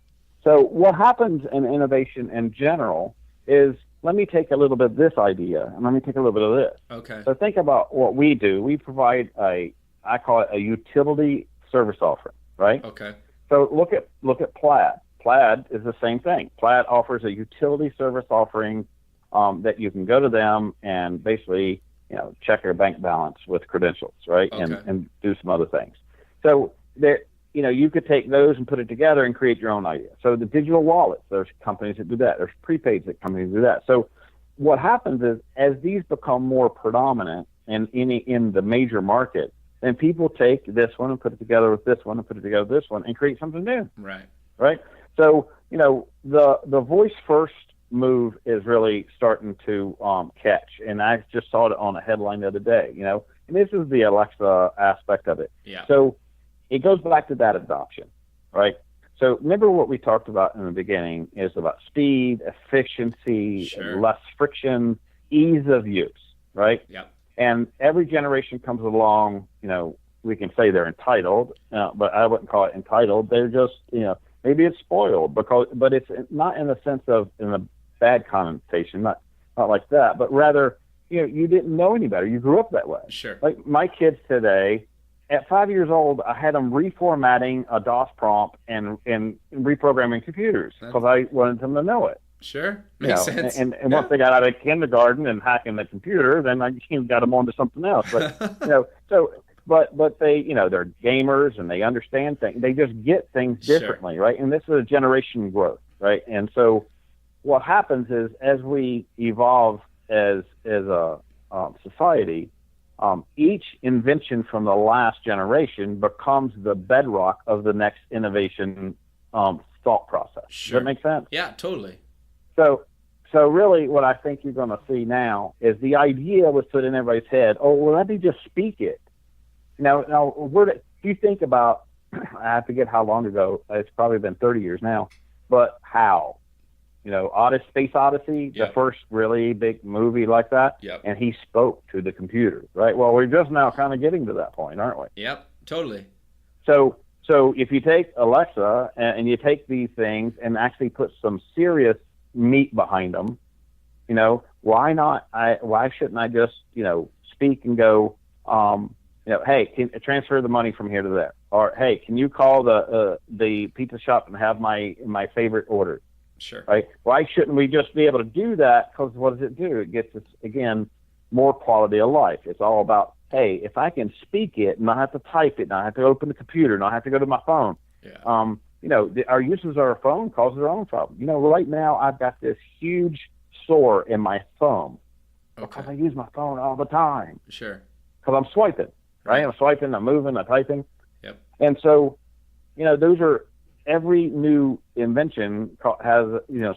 S3: So what happens in innovation in general is, let me take a little bit of this idea and let me take a little bit of this.
S2: Okay.
S3: So think about what we do. We provide I call it a utility service offering, right?
S2: Okay.
S3: So look at Plaid. Plaid is the same thing. Plaid offers a utility service offering that you can go to them and basically, check your bank balance with credentials, right?
S2: Okay.
S3: And do some other things. So there, you could take those and put it together and create your own idea. So the digital wallets, there's companies that do that. There's prepaids that companies do that. So what happens is, as these become more predominant in the major market, then people take this one and put it together with this one and put it together with this one and create something new.
S2: Right.
S3: Right. So, the voice first move is really starting to catch. And I just saw it on a headline the other day, and this is the Alexa aspect of it.
S2: Yeah.
S3: So it goes back to that adoption, right? So remember what we talked about in the beginning is about speed, efficiency,
S2: Sure.
S3: less friction, ease of use, right?
S2: Yeah.
S3: And every generation comes along, we can say they're entitled, but I wouldn't call it entitled. They're just, maybe it's spoiled, but it's not in the sense of, in a bad connotation, not like that, but rather, you didn't know any better. You grew up that way.
S2: Sure.
S3: Like my kids today, at 5 years old, I had them reformatting a DOS prompt and reprogramming computers because I wanted them to know it.
S2: Sure. Makes sense.
S3: And once they got out of kindergarten and hacking the computer, then I got them onto something else. But but they, they're gamers and they understand things. They just get things differently,
S2: Sure.
S3: right? And this is a generation growth, right? And so what happens is, as we evolve as a society, each invention from the last generation becomes the bedrock of the next innovation thought process.
S2: Sure.
S3: Does that make sense?
S2: Yeah, totally.
S3: So really what I think you're going to see now is the idea was put in everybody's head, oh, well, let me just speak it. Now if you think about, I forget how long ago, it's probably been 30 years now, but how? Space Odyssey,
S2: Yep.
S3: the first really big movie like that,
S2: Yep.
S3: and he spoke to the computer, right? Well, we're just now kind of getting to that point, aren't we?
S2: Yep, totally.
S3: So if you take Alexa and you take these things and actually put some serious meat behind them, why not? Why shouldn't I just, speak and go, hey, can transfer the money from here to there, or hey, can you call the pizza shop and have my favorite order?
S2: Sure.
S3: Right? Why shouldn't we just be able to do that? Because what does it do? It gets us, again, more quality of life. It's all about, hey, if I can speak it, not have to type it, not have to open the computer, not have to go to my phone.
S2: Yeah.
S3: Our users of our phone cause their own problem. Right now I've got this huge sore in my thumb because I use my phone all the time.
S2: Sure.
S3: Because I'm swiping, right? I'm swiping, I'm moving, I'm typing.
S2: Yep.
S3: And so, those are, every new invention has,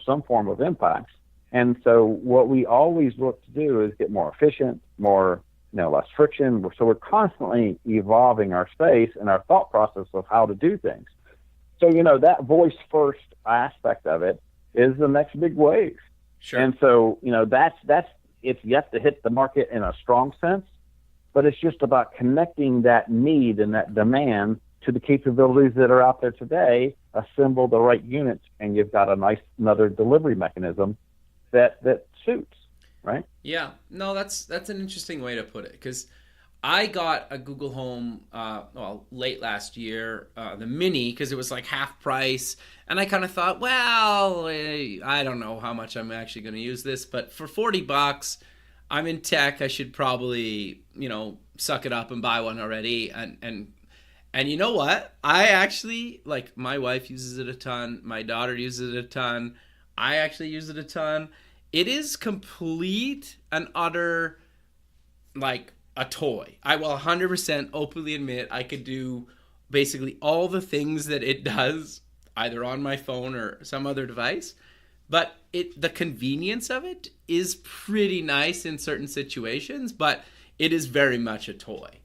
S3: some form of impact. And so what we always look to do is get more efficient, more, less friction. So we're constantly evolving our space and our thought process of how to do things. So, that voice first aspect of it is the next big wave.
S2: Sure.
S3: And so, that's it's yet to hit the market in a strong sense, but it's just about connecting that need and that demand to the capabilities that are out there today, assemble the right units, and you've got another delivery mechanism that suits, right?
S2: Yeah, no, that's an interesting way to put it, because I got a Google Home late last year, the Mini, because it was like half price, and I kind of thought, well, I don't know how much I'm actually going to use this, but for $40, I'm in tech, I should probably, suck it up and buy one already, and you know what? I actually, my wife uses it a ton. My daughter uses it a ton. I actually use it a ton. It is complete and utter, a toy. I will 100% openly admit I could do basically all the things that it does, either on my phone or some other device. But the convenience of it is pretty nice in certain situations, but it is very much a toy.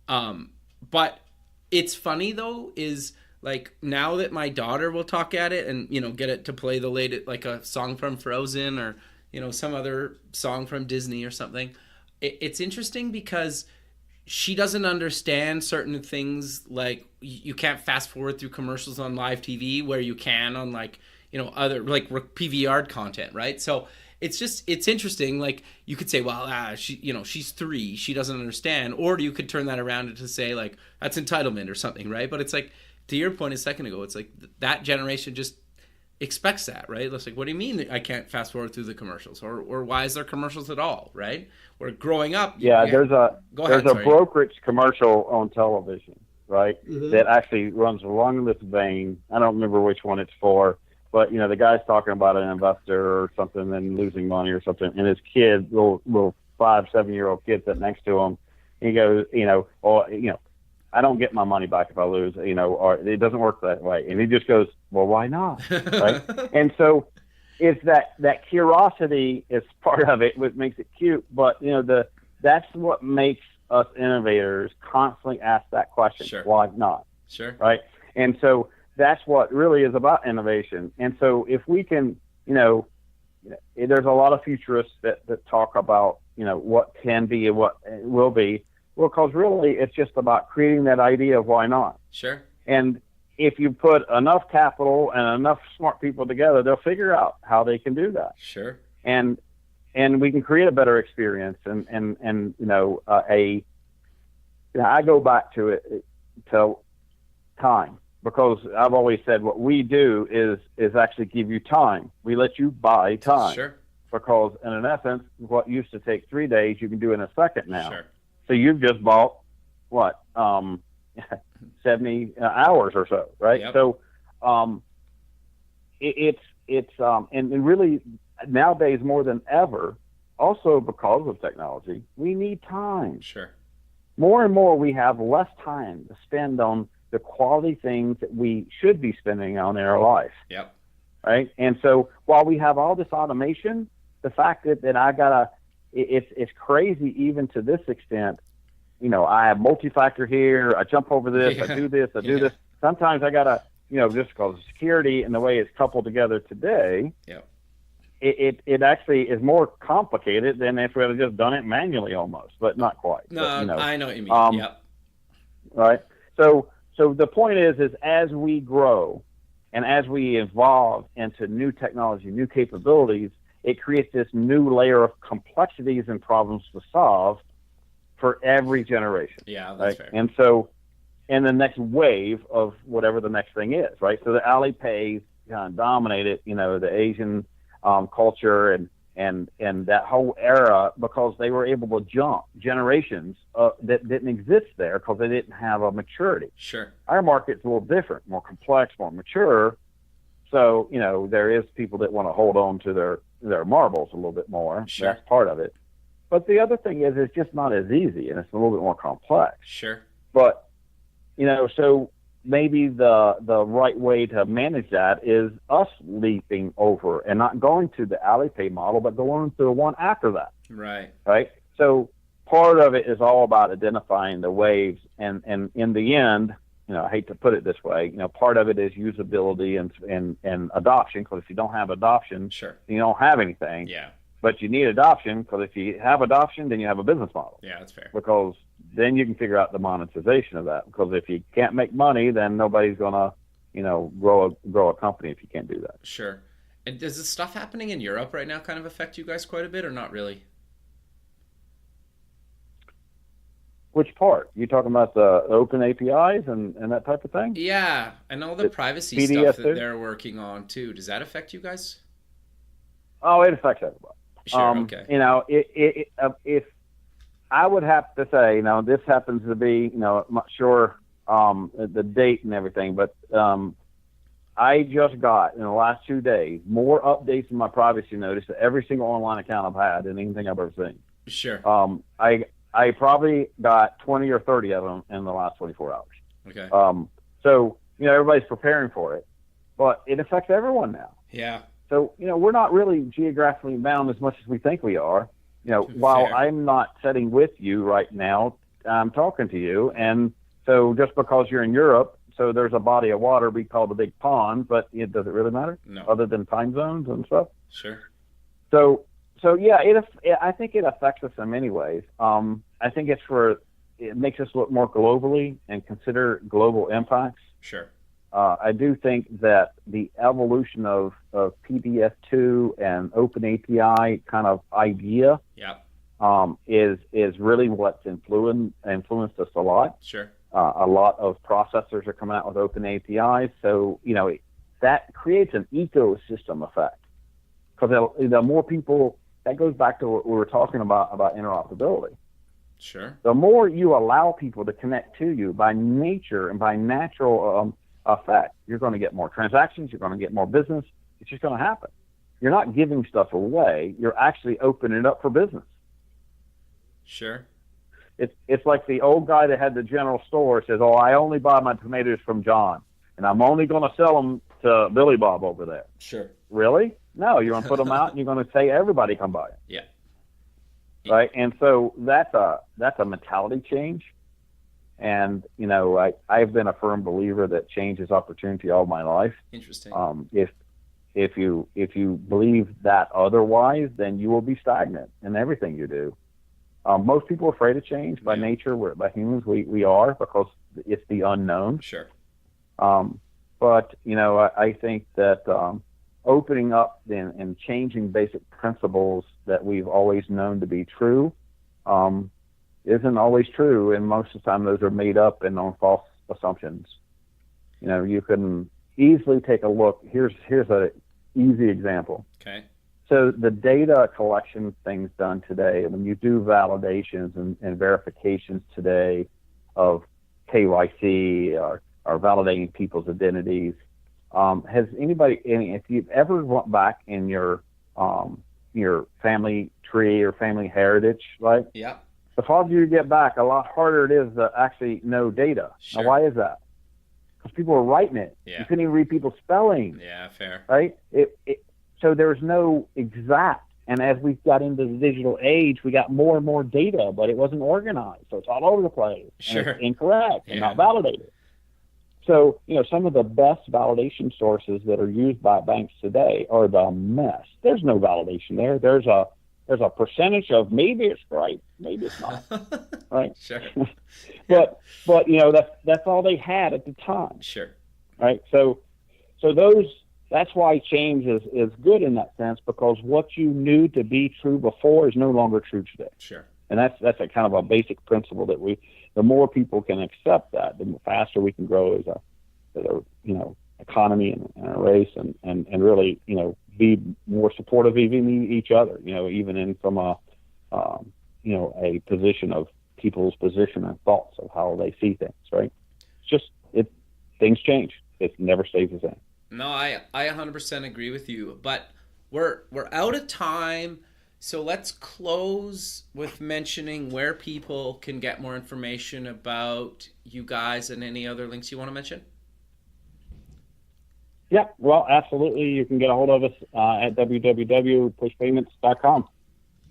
S2: But it's funny though, is now that my daughter will talk at it and get it to play the latest, a song from Frozen or some other song from Disney or something. It's interesting because she doesn't understand certain things, like you can't fast forward through commercials on live TV where you can on other PVR content, right? So it's interesting. You could say, well, she's 3, she doesn't understand, or you could turn that around to say that's entitlement or something, right? But it's to your point a second ago, it's that generation just expects that, right? It's what do you mean I can't fast forward through the commercials, or why is there commercials at all, right? Or growing up,
S3: there's a brokerage commercial on television, right? Mm-hmm. That actually runs along this vein. I don't remember which one it's for. But, the guy's talking about an investor or something and losing money or something. And his kid, little 5-7-year-old kid sitting next to him, he goes, I don't get my money back if I lose, or it doesn't work that way. And he just goes, well, why not? Right? And so it's that curiosity is part of it, which makes it cute. But, that's what makes us innovators constantly ask that question.
S2: Sure.
S3: Why not?
S2: Sure.
S3: Right? And so that's what really is about innovation. And so if we can, there's a lot of futurists that talk about, what can be and what will be. Well, because really it's just about creating that idea of why not.
S2: Sure.
S3: And if you put enough capital and enough smart people together, they'll figure out how they can do that.
S2: Sure.
S3: And we can create a better experience. I go back to it to time. Because I've always said what we do is actually give you time. We let you buy time.
S2: Sure.
S3: Because in essence, what used to take 3 days, you can do in a second now.
S2: Sure.
S3: So you've just bought, 70 hours or so, right?
S2: Yep.
S3: So it's and really nowadays more than ever, also because of technology, we need time.
S2: Sure.
S3: More and more, we have less time to spend on the quality things that we should be spending on in our life.
S2: Yep.
S3: Right. And so while we have all this automation, the fact that it's crazy even to this extent. I have multi-factor here. I jump over this. I do this. I do this. Sometimes I gotta, just because of security and the way it's coupled together today.
S2: Yeah.
S3: It actually is more complicated than if we had just done it manually almost, but not quite.
S2: No,
S3: but,
S2: I know what you mean. Yep.
S3: Right. So the point is as we grow and as we evolve into new technology, new capabilities, it creates this new layer of complexities and problems to solve for every generation.
S2: Yeah, that's fair.
S3: And so, in the next wave of whatever the next thing is, right? So the Alipay kind of dominated, the Asian culture and that whole era because they were able to jump generations that didn't exist there because they didn't have a maturity.
S2: Sure.
S3: Our market's a little different, more complex, more mature. So, there is people that want to hold on to their marbles a little bit more.
S2: Sure.
S3: That's part of it. But the other thing is it's just not as easy and it's a little bit more complex.
S2: Sure.
S3: But, so maybe the right way to manage that is us leaping over and not going to the Alipay model, but going to the one after that.
S2: Right.
S3: Right. So part of it is all about identifying the waves. And in the end, I hate to put it this way, part of it is usability and adoption, because if you don't have adoption,
S2: sure,
S3: you don't have anything.
S2: Yeah.
S3: But you need adoption, because if you have adoption, then you have a business model.
S2: Yeah, that's fair.
S3: Because then you can figure out the monetization of that. Because if you can't make money, then nobody's gonna, grow a company if you can't do that.
S2: Sure. And does the stuff happening in Europe right now kind of affect you guys quite a bit, or not really?
S3: Which part? You talking about the open APIs and that type of thing?
S2: Yeah, and all the privacy
S3: PDS
S2: stuff that
S3: too?
S2: they're working on too. Does that affect you guys?
S3: Oh, it affects everybody.
S2: Sure. Okay.
S3: If I would have to say, this happens to be, I'm not sure the date and everything, but I just got in the last 2 days more updates in my privacy notice to every single online account I've had than anything I've ever seen.
S2: Sure.
S3: I probably got 20 or 30 of them in the last 24 hours.
S2: Okay.
S3: So everybody's preparing for it, but it affects everyone now.
S2: Yeah.
S3: So, we're not really geographically bound as much as we think we are. While I'm not sitting with you right now, I'm talking to you. And so just because you're in Europe, so there's a body of water we call the big pond, but does it really matter?
S2: No.
S3: Other than time zones and stuff?
S2: Sure.
S3: So yeah, I think it affects us in many ways. I think it makes us look more globally and consider global impacts.
S2: Sure.
S3: I do think that the evolution of PBS2 and Open API kind of idea is really what's influenced us a lot.
S2: Sure.
S3: A lot of processors are coming out with Open APIs. So, that creates an ecosystem effect. Because the more people, that goes back to what we were talking about interoperability.
S2: Sure.
S3: The more you allow people to connect to you by nature and by natural effect, you're going to get more transactions, you're going to get more business. It's just going to happen. You're not giving stuff away, you're actually opening it up for business.
S2: Sure.
S3: It's like the old guy that had the general store says, I only buy my tomatoes from John, and I'm only going to sell them to Billy Bob over there.
S2: Sure.
S3: Really? No, you're going to put them out and you're going to say everybody come buy it.
S2: Yeah.
S3: Right? And so that's a mentality change. And, I've been a firm believer that change is opportunity all my life.
S2: Interesting.
S3: If you believe that otherwise, then you will be stagnant in everything you do. Most people are afraid of change by nature. By humans, we are, because it's the unknown.
S2: Sure.
S3: But, I think that opening up and changing basic principles that we've always known to be true isn't always true, and most of the time those are made up and on false assumptions. You can easily take a look. Here's an easy example.
S2: Okay.
S3: So the data collection things done today, when you do validations and verifications today of KYC or validating people's identities, has anybody, if you've ever went back in your your family tree or family heritage, right?
S2: Yeah.
S3: The farther you get back, a lot harder it is to actually know data.
S2: Sure.
S3: Now, why is that? Because people were writing it.
S2: Yeah.
S3: You couldn't even read people's spelling.
S2: Yeah, fair.
S3: Right? So there was no exact. And as we got into the digital age, we got more and more data, but it wasn't organized. So it's all over the place.
S2: Sure.
S3: And it's incorrect and not validated. So, some of the best validation sources that are used by banks today are the mess. There's no validation there. There's a percentage of maybe it's right, maybe it's not. Right?
S2: Sure.
S3: But that's all they had at the time.
S2: Sure.
S3: Right? So that's why change is good in that sense, because what you knew to be true before is no longer true today.
S2: Sure.
S3: And that's a kind of a basic principle that the more people can accept that, the faster we can grow as a economy and a race, and really, be more supportive of even each other, even in from a position of people's position and thoughts of how they see things, right? It's just, things change. It never stays the same.
S2: No, I 100% agree with you, but we're out of time, so let's close with mentioning where people can get more information about you guys and any other links you want to mention.
S3: Yeah, well, absolutely. You can get a hold of us at www.pushpayments.com,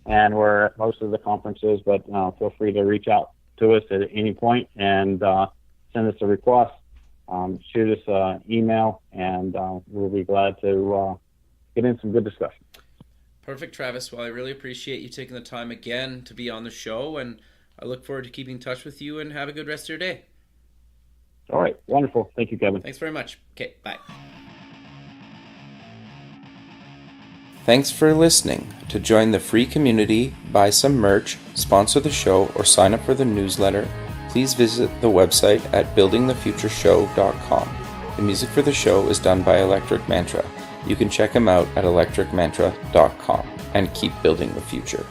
S3: and we're at most of the conferences, but feel free to reach out to us at any point and send us a request. Shoot us an email, and we'll be glad to get in some good discussion.
S2: Perfect, Travis. Well, I really appreciate you taking the time again to be on the show, and I look forward to keeping in touch with you, and have a good rest of your day.
S3: All right. Wonderful. Thank you, Kevin.
S2: Thanks very much. Okay, bye.
S1: Thanks for listening. To join the free community, buy some merch, sponsor the show, or sign up for the newsletter, please visit the website at buildingthefutureshow.com. The music for the show is done by Electric Mantra. You can check him out at electricmantra.com and keep building the future.